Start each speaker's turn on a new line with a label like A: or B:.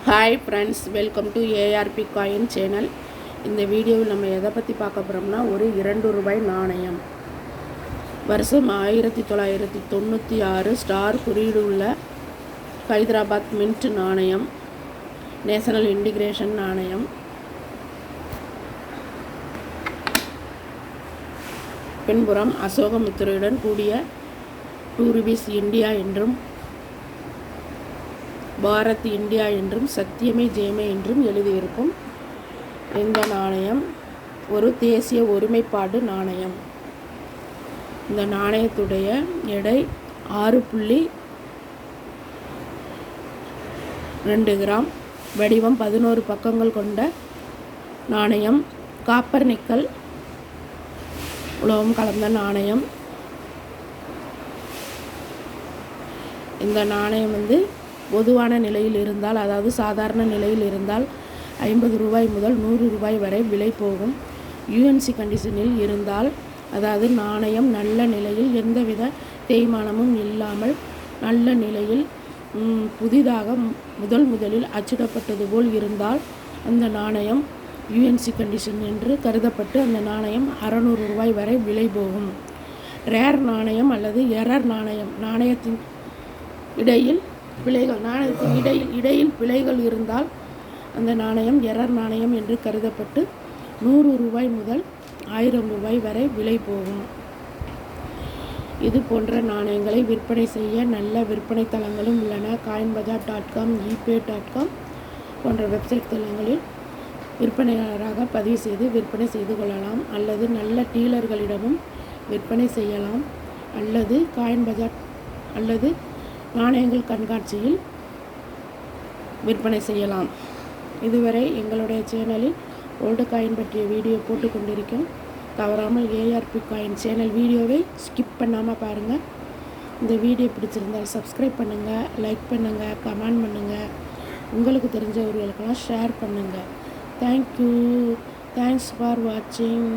A: Hi friends, welcome to ARP coin channel. இந்த வீடியோவில் நம்ம எதை பற்றி பார்க்க போகிறோம்னா, ஒரு 2 ரூபாய் நாணயம். வருஷம் 1996 ஸ்டார் குறியீடு உள்ள ஹைதராபாத் மின்ட் நாணயம், நேஷனல் இன்டிகிரேஷன் நாணயம். பின்புறம் அசோக முத்திரையுடன் கூடிய 2 rupees இந்தியா என்றும், பாரத் இந்தியா என்றும், சத்தியமே ஜெயமே என்றும் எழுதியிருக்கும். இந்த நாணயம் ஒரு தேசிய ஒருமைப்பாடு நாணயம். இந்த நாணயத்துடைய எடை 6.2 கிராம். வடிவம் 11 பக்கங்கள் கொண்ட நாணயம். காப்பர் நிக்கல் உலோகம் கலந்த நாணயம். இந்த நாணயம் பொதுவான நிலையில் இருந்தால், அதாவது சாதாரண நிலையில் இருந்தால் 50 ரூபாய் முதல் 100 ரூபாய் வரை விலை போகும். யூஎன்சி கண்டிஷனில் இருந்தால், அதாவது நாணயம் நல்ல நிலையில் எந்தவித தேய்மானமும் இல்லாமல் நல்ல நிலையில் புதிதாக முதலில் அச்சிடப்பட்டது போல் இருந்தால் அந்த நாணயம் யூஎன்சி கண்டிஷன் என்று கருதப்பட்டு அந்த நாணயம் 600 ரூபாய் வரை விலை போகும். ரேர் நாணயம் அல்லது எரர் நாணயம், நாணயத்தின் இடையில் பிழைகள் இருந்தால் அந்த நாணயம் எரர் நாணயம் என்று கருதப்பட்டு 100 ரூபாய் முதல் 1000 ரூபாய் வரை விலை போகும். இது போன்ற நாணயங்களை விற்பனை செய்ய நல்ல விற்பனை தளங்களும் உள்ளன. coinbazar.com, ebay.com போன்ற வெப்சைட் தளங்களில் விற்பனையாளராக பதிவு செய்து விற்பனை செய்து கொள்ளலாம். அல்லது நல்ல டீலர்களிடமும் விற்பனை செய்யலாம். அல்லது காயின்பஜார் அல்லது நாணயங்கள் கண்காட்சியில் விற்பனை செய்யலாம். இதுவரை எங்களுடைய சேனலில் ஓல்டு காயின் பற்றிய வீடியோ போட்டு கொண்டிருக்கோம். தவறாமல் ஏஆர்பி காயின் சேனல் வீடியோவை ஸ்கிப் பண்ணாமல் பாருங்கள். இந்த வீடியோ பிடிச்சிருந்தால் சப்ஸ்கிரைப் பண்ணுங்கள், லைக் பண்ணுங்கள், கமெண்ட் பண்ணுங்கள், உங்களுக்கு தெரிஞ்சவர்களுக்கெல்லாம் ஷேர் பண்ணுங்கள். தேங்க்யூ. தேங்க்ஸ் ஃபார் வாட்சிங்.